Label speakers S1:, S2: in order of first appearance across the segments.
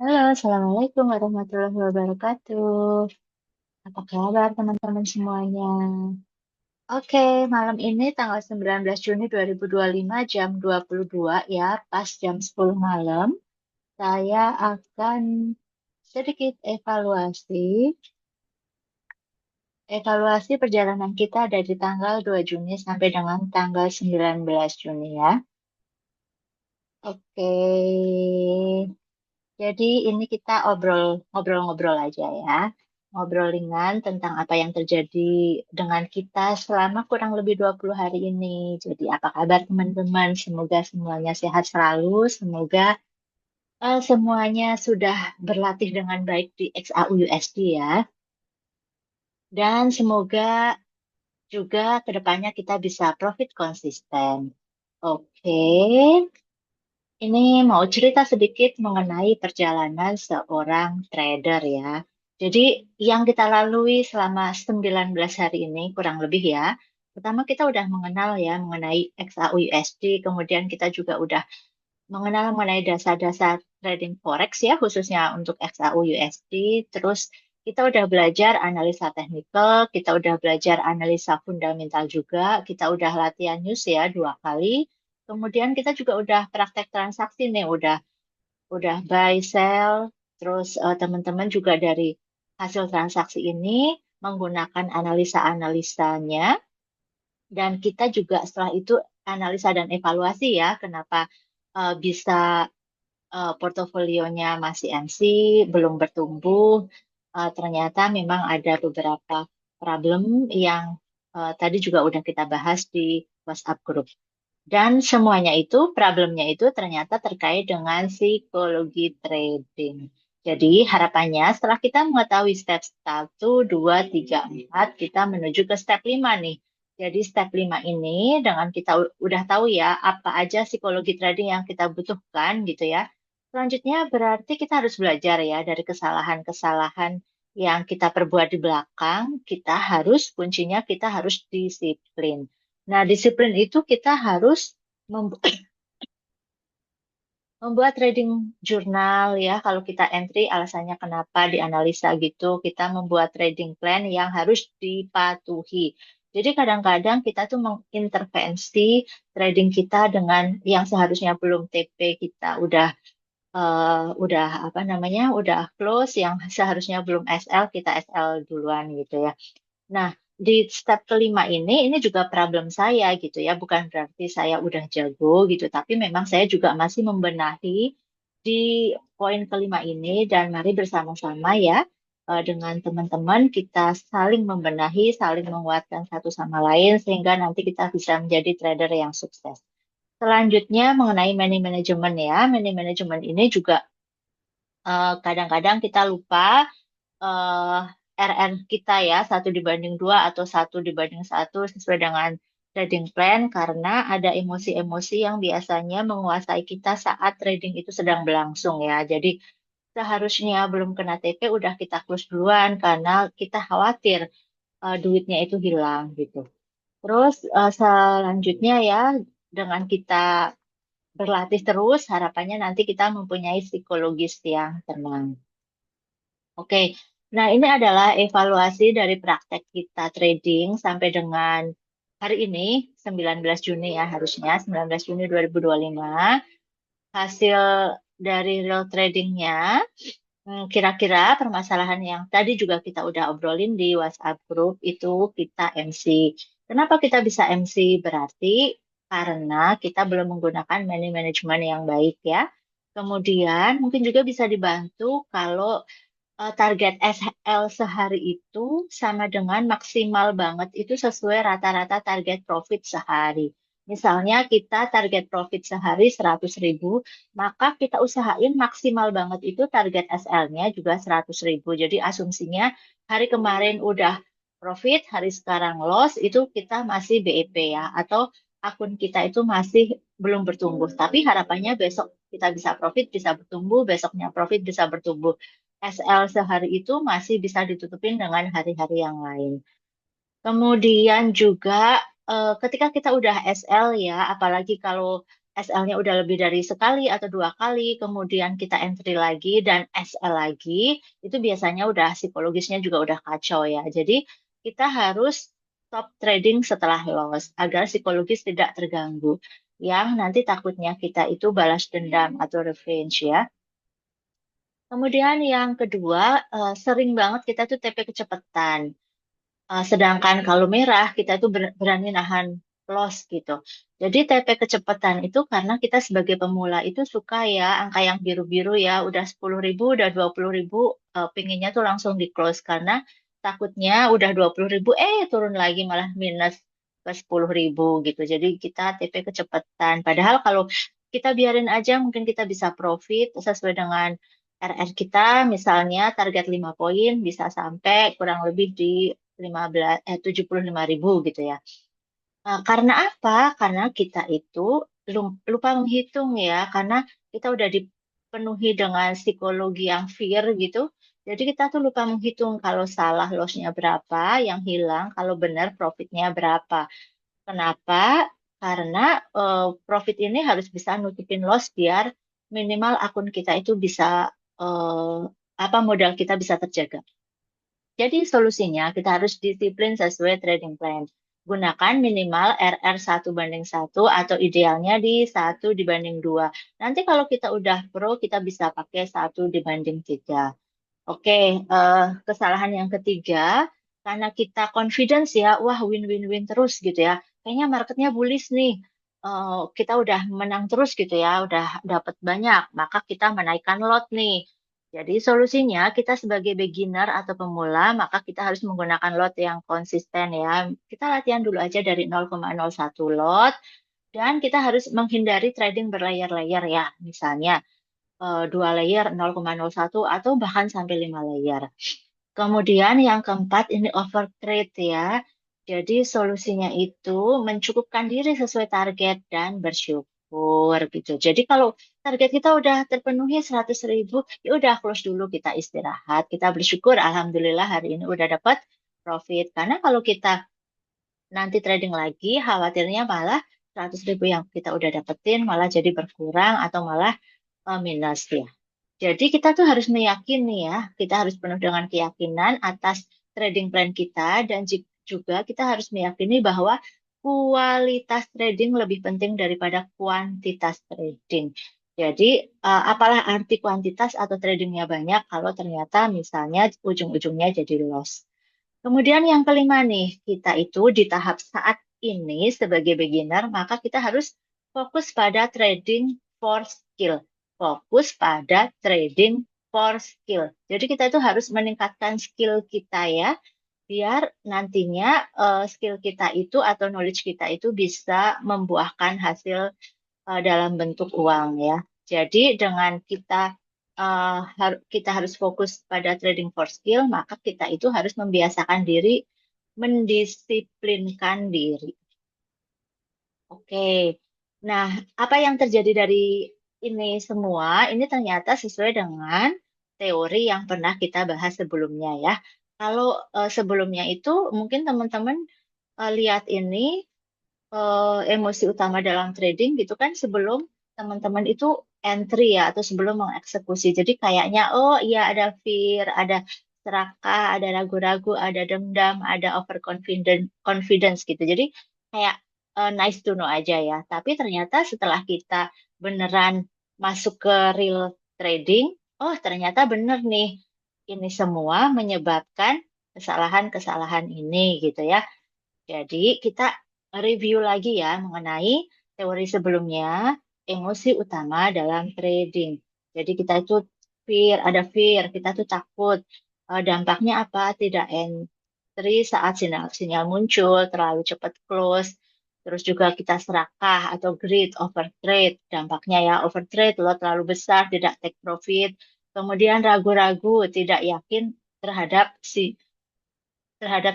S1: Halo, Assalamualaikum warahmatullahi wabarakatuh. Apa kabar teman-teman semuanya? Oke, malam ini tanggal 19 Juni 2025 jam 22 ya, pas jam 10 malam. Saya akan sedikit evaluasi perjalanan kita dari tanggal 2 Juni sampai dengan tanggal 19 Juni ya. Oke, jadi ini kita ngobrol-ngobrol aja ya. Ngobrol ringan tentang apa yang terjadi dengan kita selama kurang lebih 20 hari ini. Jadi apa kabar teman-teman? Semoga semuanya sehat selalu. Semoga semuanya sudah berlatih dengan baik di XAU USD ya. Dan semoga juga kedepannya kita bisa profit konsisten. Oke, ini mau cerita sedikit mengenai perjalanan seorang trader ya. Jadi yang kita lalui selama 19 hari ini kurang lebih ya. Pertama kita udah mengenal ya mengenai XAU USD, kemudian kita juga udah mengenal mengenai dasar-dasar trading forex ya khususnya untuk XAU USD. Terus kita udah belajar analisa teknikal, kita udah belajar analisa fundamental juga, kita udah latihan news ya 2 kali. Kemudian kita juga udah praktek transaksi nih, udah buy sell. Terus teman-teman juga dari hasil transaksi ini menggunakan analisa-analisanya dan kita juga setelah itu analisa dan evaluasi ya kenapa bisa portofolionya masih MC, belum bertumbuh. Ternyata memang ada beberapa problem yang tadi juga udah kita bahas di WhatsApp group. Dan semuanya itu, problemnya itu ternyata terkait dengan psikologi trading. Jadi harapannya setelah kita mengetahui step 1, 2, 3, 4, kita menuju ke step 5 nih. Jadi step 5 ini dengan kita udah tahu ya apa aja psikologi trading yang kita butuhkan gitu ya. Selanjutnya berarti kita harus belajar ya dari kesalahan-kesalahan yang kita perbuat di belakang. Kuncinya kita harus disiplin. Nah, disiplin itu kita harus mem- membuat trading jurnal ya. Kalau kita entry alasannya kenapa dianalisa gitu, kita membuat trading plan yang harus dipatuhi. Jadi kadang-kadang kita tuh mengintervensi trading kita dengan yang seharusnya belum TP kita udah apa namanya udah close, yang seharusnya belum SL kita SL duluan gitu ya. Nah, di step kelima ini juga problem saya gitu ya. Bukan berarti saya udah jago gitu, tapi memang saya juga masih membenahi di poin kelima ini dan mari bersama-sama ya dengan teman-teman kita saling membenahi, saling menguatkan satu sama lain sehingga nanti kita bisa menjadi trader yang sukses. Selanjutnya mengenai money management ya. Money management ini juga kadang-kadang kita lupa eh RR kita ya 1:2 atau 1:1 sesuai dengan trading plan karena ada emosi-emosi yang biasanya menguasai kita saat trading itu sedang berlangsung ya. Jadi seharusnya belum kena TP udah kita close duluan karena kita khawatir duitnya itu hilang gitu. Terus selanjutnya ya dengan kita berlatih terus harapannya nanti kita mempunyai psikologis yang tenang. Oke, nah ini adalah evaluasi dari praktek kita trading sampai dengan hari ini, 19 Juni ya harusnya, 19 Juni 2025. Hasil dari real tradingnya, kira-kira permasalahan yang tadi juga kita udah obrolin di WhatsApp group itu kita MC. Kenapa kita bisa MC? Berarti karena kita belum menggunakan money management yang baik ya. Kemudian mungkin juga bisa dibantu kalau target SL sehari itu sama dengan maksimal banget itu sesuai rata-rata target profit sehari. Misalnya kita target profit sehari 100.000, maka kita usahain maksimal banget itu target SL-nya juga 100.000. Jadi asumsinya hari kemarin udah profit, hari sekarang loss, itu kita masih BEP ya, atau akun kita itu masih belum bertumbuh. Tapi harapannya besok kita bisa profit, bisa bertumbuh, besoknya profit, bisa bertumbuh. SL sehari itu masih bisa ditutupin dengan hari-hari yang lain. Kemudian juga ketika kita udah SL ya, apalagi kalau SL-nya udah lebih dari sekali atau dua kali, kemudian kita entry lagi dan SL lagi, itu biasanya udah psikologisnya juga udah kacau ya. Jadi kita harus stop trading setelah loss agar psikologis tidak terganggu. Yang nanti takutnya kita itu balas dendam atau revenge ya. Kemudian yang kedua, sering banget kita tuh TP kecepatan. Sedangkan kalau merah kita itu berani nahan loss gitu. Jadi TP kecepatan itu karena kita sebagai pemula itu suka ya angka yang biru-biru ya udah 10.000, udah 20.000, pinginnya tuh langsung di close karena takutnya udah 20.000 turun lagi malah minus ke 10.000 gitu. Jadi kita TP kecepatan. Padahal kalau kita biarin aja mungkin kita bisa profit sesuai dengan RR kita, misalnya target 5 poin bisa sampai kurang lebih di 75.000 gitu ya. Nah, karena apa? Karena kita itu lupa menghitung ya, karena kita udah dipenuhi dengan psikologi yang fear gitu. Jadi kita tuh lupa menghitung kalau salah lossnya berapa, yang hilang, kalau benar profitnya berapa. Kenapa? Karena profit ini harus bisa nutupin loss biar minimal akun kita itu bisa eh, apa modal kita bisa terjaga. Jadi solusinya kita harus disiplin sesuai trading plan. Gunakan minimal RR 1:1 atau idealnya di 1:2. Nanti kalau kita udah pro, kita bisa pakai 1:3. Oke, kesalahan yang ketiga, karena kita confidence ya, wah win-win-win terus gitu ya. Kayaknya marketnya bullish nih. Kita udah menang terus gitu ya, udah dapat banyak, maka kita menaikkan lot nih. Jadi solusinya kita sebagai beginner atau pemula, maka kita harus menggunakan lot yang konsisten ya. Kita latihan dulu aja dari 0,01 lot, dan kita harus menghindari trading berlayar-layar ya. Misalnya 2 layer 0,01 atau bahkan sampai 5 layer. Kemudian yang keempat ini overtrade ya. Jadi solusinya itu mencukupkan diri sesuai target dan bersyukur gitu. Jadi kalau target kita udah terpenuhi 100.000, ya udah close dulu, kita istirahat. Kita bersyukur, alhamdulillah hari ini udah dapat profit. Karena kalau kita nanti trading lagi, khawatirnya malah 100.000 yang kita udah dapetin malah jadi berkurang atau malah minus ya. Jadi kita tuh harus meyakini ya, kita harus penuh dengan keyakinan atas trading plan kita dan juga kita harus meyakini bahwa kualitas trading lebih penting daripada kuantitas trading. Jadi apalah arti kuantitas atau tradingnya banyak kalau ternyata misalnya ujung-ujungnya jadi loss. Kemudian yang kelima nih, kita itu di tahap saat ini sebagai beginner, maka kita harus fokus pada trading for skill. Fokus pada trading for skill. Jadi kita itu harus meningkatkan skill kita ya, biar nantinya skill kita itu atau knowledge kita itu bisa membuahkan hasil dalam bentuk uang ya. Jadi dengan kita harus fokus pada trading for skill, maka kita itu harus membiasakan diri, mendisiplinkan diri. Oke. Nah, apa yang terjadi dari ini semua? Ini ternyata sesuai dengan teori yang pernah kita bahas sebelumnya ya. Kalau sebelumnya itu mungkin teman-teman lihat ini emosi utama dalam trading gitu kan sebelum teman-teman itu entry ya atau sebelum mengeksekusi. Jadi kayaknya oh iya ada fear, ada serakah, ada ragu-ragu, ada dendam, ada overconfident confidence gitu. Jadi kayak nice to know aja ya. Tapi ternyata setelah kita beneran masuk ke real trading, oh ternyata bener nih ini semua menyebabkan kesalahan-kesalahan ini gitu ya. Jadi kita review lagi ya mengenai teori sebelumnya, emosi utama dalam trading. Jadi kita itu ada fear, kita tuh takut. Dampaknya apa? Tidak entry saat sinyal muncul, terlalu cepat close. Terus juga kita serakah atau greed, overtrade. Dampaknya ya overtrade, lo terlalu besar, tidak take profit. Kemudian ragu-ragu, tidak yakin terhadap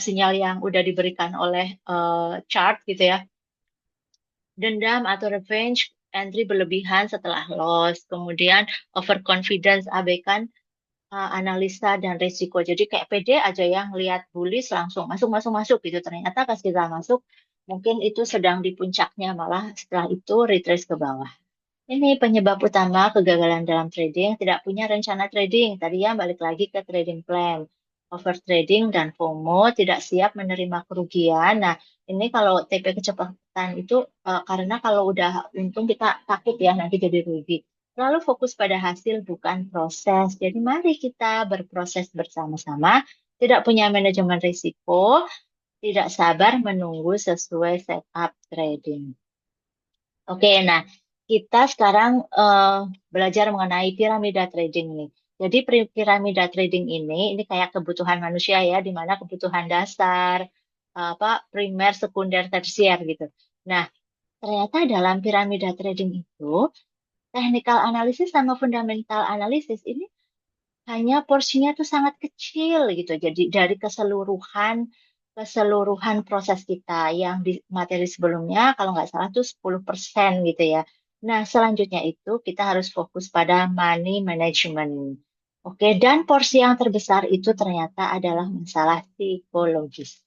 S1: sinyal yang udah diberikan oleh chart gitu ya. Dendam atau revenge, entry berlebihan setelah loss. Kemudian overconfidence, abaikan analisa dan risiko. Jadi kayak pede aja yang lihat bullish langsung masuk masuk masuk gitu. Ternyata pas kita masuk mungkin itu sedang di puncaknya, malah setelah itu retrace ke bawah. Ini penyebab utama kegagalan dalam trading, tidak punya rencana trading. Tadi ya balik lagi ke trading plan. Overtrading dan FOMO, tidak siap menerima kerugian. Nah, ini kalau TP kecepatan itu karena kalau udah untung kita takut ya nanti jadi rugi. Lalu fokus pada hasil bukan proses. Jadi mari kita berproses bersama-sama, tidak punya manajemen risiko, tidak sabar menunggu sesuai setup trading. Oke, nah kita sekarang belajar mengenai piramida trading nih. Jadi piramida trading ini kayak kebutuhan manusia ya, di mana kebutuhan dasar, apa primer, sekunder, tersier gitu. Nah, ternyata dalam piramida trading itu technical analisis sama fundamental analisis ini hanya porsinya tuh sangat kecil gitu. Jadi dari keseluruhan proses kita yang di materi sebelumnya kalau nggak salah tuh 10% gitu ya. Nah, selanjutnya itu kita harus fokus pada money management. Oke, dan porsi yang terbesar itu ternyata adalah masalah psikologis.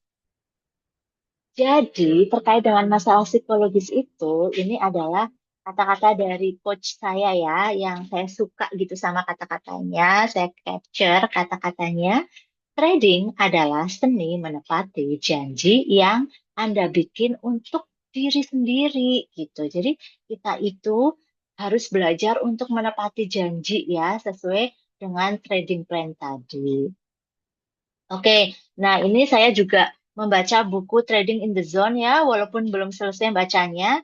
S1: Jadi, terkait dengan masalah psikologis itu, ini adalah kata-kata dari coach saya ya, yang saya suka gitu sama kata-katanya, saya capture kata-katanya. Trading adalah seni menepati janji yang Anda bikin untuk diri sendiri gitu. Jadi, kita itu harus belajar untuk menepati janji ya, sesuai dengan trading plan tadi. Oke, nah ini saya juga membaca buku Trading in the Zone ya, walaupun belum selesai bacanya,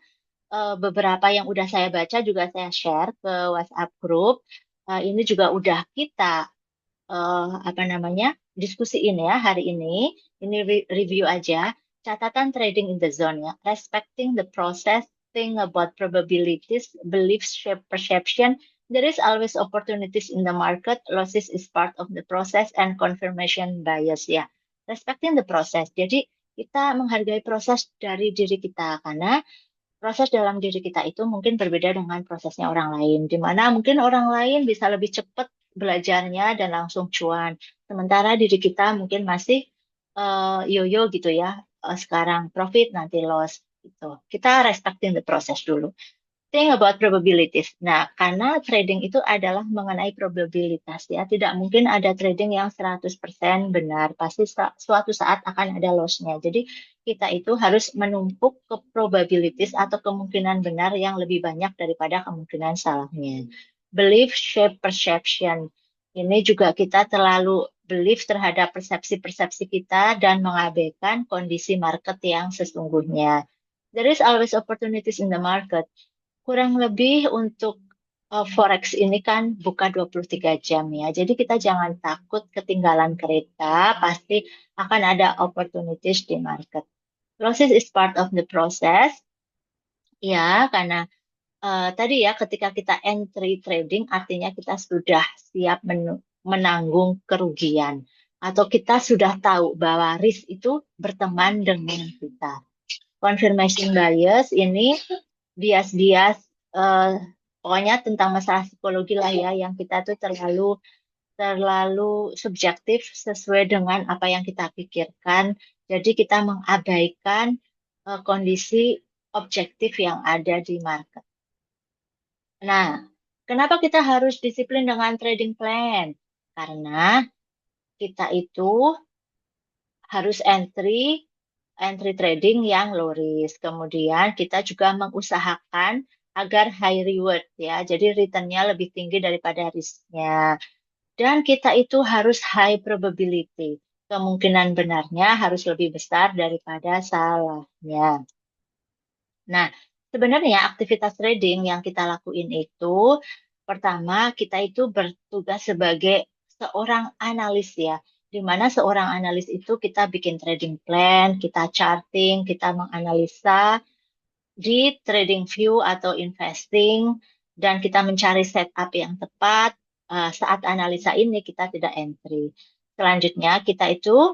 S1: beberapa yang udah saya baca juga saya share ke WhatsApp group. Ini juga udah kita apa namanya diskusiin ya hari ini. Ini review aja. Catatan Trading in the Zone ya, respecting the process, think about probabilities, beliefs, shape perception. There is always opportunities in the market. Losses is part of the process and confirmation bias ya. Respecting the process. Jadi kita menghargai proses dari diri kita karena proses dalam diri kita itu mungkin berbeda dengan prosesnya orang lain, di mana mungkin orang lain bisa lebih cepat belajarnya dan langsung cuan. Sementara diri kita mungkin masih yo-yo gitu ya, sekarang profit nanti loss gitu. Kita respecting the process dulu. Think about probabilities. Nah, karena trading itu adalah mengenai probabilitas ya. Tidak mungkin ada trading yang 100% benar. Pasti suatu saat akan ada loss-nya. Jadi, kita itu harus menumpuk ke probabilities atau kemungkinan benar yang lebih banyak daripada kemungkinan salahnya. Belief, shape, perception. Ini juga kita terlalu belief terhadap persepsi-persepsi kita dan mengabaikan kondisi market yang sesungguhnya. There is always opportunities in the market. Kurang lebih untuk Forex ini kan buka 23 jam ya. Jadi kita jangan takut ketinggalan kereta, pasti akan ada opportunities di market. Losses is part of the process. Ya, karena tadi ya ketika kita entry trading artinya kita sudah siap menanggung kerugian atau kita sudah tahu bahwa risk itu berteman dengan kita. Confirmation bias ini bias-bias eh, pokoknya tentang masalah psikologi lah ya yang kita tuh terlalu terlalu subjektif sesuai dengan apa yang kita pikirkan. Jadi kita mengabaikan kondisi objektif yang ada di market. Nah, kenapa kita harus disiplin dengan trading plan? Karena kita itu harus entry trading yang low risk. Kemudian kita juga mengusahakan agar high reward ya. Jadi returnnya lebih tinggi daripada risknya. Dan kita itu harus high probability. Kemungkinan benarnya harus lebih besar daripada salahnya. Nah, sebenarnya aktivitas trading yang kita lakuin itu, pertama kita itu bertugas sebagai seorang analis ya, di mana seorang analis itu kita bikin trading plan, kita charting, kita menganalisa di trading view atau investing, dan kita mencari setup yang tepat. Saat analisa ini kita tidak entry. Selanjutnya kita itu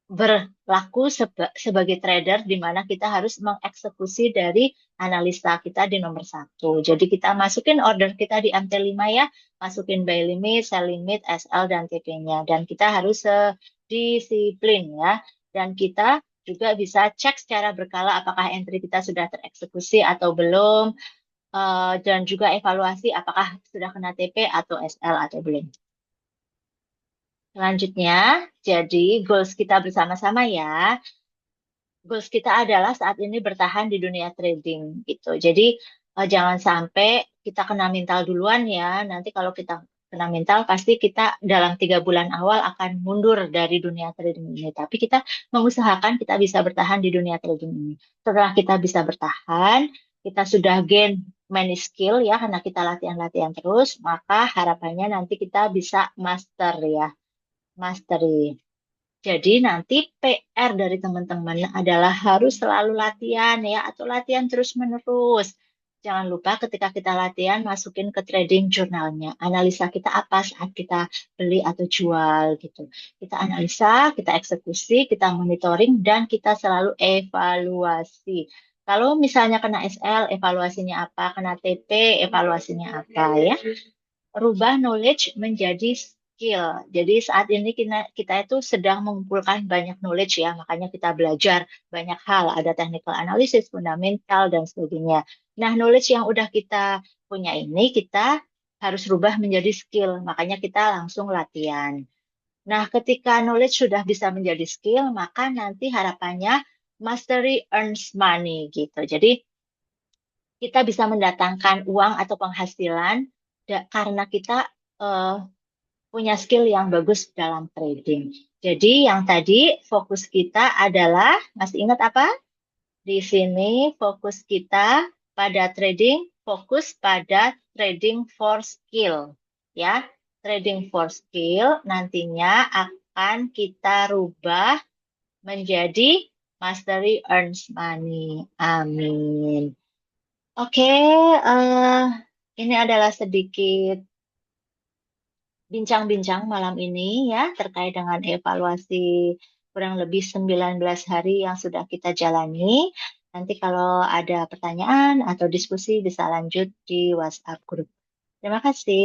S1: berlaku sebagai trader di mana kita harus mengeksekusi dari analisa kita di nomor satu. Jadi kita masukin order kita di MT5 ya, masukin buy limit, sell limit, SL, dan TP-nya. Dan kita harus disiplin ya. Dan kita juga bisa cek secara berkala apakah entry kita sudah tereksekusi atau belum, dan juga evaluasi apakah sudah kena TP atau SL atau belum. Selanjutnya, jadi goals kita bersama-sama ya. Goals kita adalah saat ini bertahan di dunia trading gitu. Jadi jangan sampai kita kena mental duluan ya. Nanti kalau kita kena mental, pasti kita dalam 3 bulan awal akan mundur dari dunia trading ini. Tapi kita mengusahakan kita bisa bertahan di dunia trading ini. Setelah kita bisa bertahan, kita sudah gain many skill ya, karena kita latihan-latihan terus, maka harapannya nanti kita bisa master ya, mastery. Jadi nanti PR dari teman-teman adalah harus selalu latihan ya, atau latihan terus-menerus. Jangan lupa ketika kita latihan, masukin ke trading jurnalnya. Analisa kita apa saat kita beli atau jual gitu. Kita analisa, kita eksekusi, kita monitoring, dan kita selalu evaluasi. Kalau misalnya kena SL, evaluasinya apa? Kena TP, evaluasinya apa ya? Rubah knowledge menjadi skill. Jadi saat ini kita itu sedang mengumpulkan banyak knowledge ya, makanya kita belajar banyak hal, ada technical analysis, fundamental, dan sebagainya. Nah, knowledge yang udah kita punya ini, kita harus rubah menjadi skill, makanya kita langsung latihan. Nah, ketika knowledge sudah bisa menjadi skill, maka nanti harapannya mastery earns money gitu. Jadi kita bisa mendatangkan uang atau penghasilan karena kita eh, punya skill yang bagus dalam trading. Jadi yang tadi fokus kita adalah, masih ingat apa? Di sini fokus kita pada trading, fokus pada trading for skill. Ya, trading for skill nantinya akan kita rubah menjadi mastery earns money. Amin. Oke, ini adalah sedikit bincang-bincang malam ini ya terkait dengan evaluasi kurang lebih 19 hari yang sudah kita jalani. Nanti kalau ada pertanyaan atau diskusi bisa lanjut di WhatsApp grup. Terima kasih.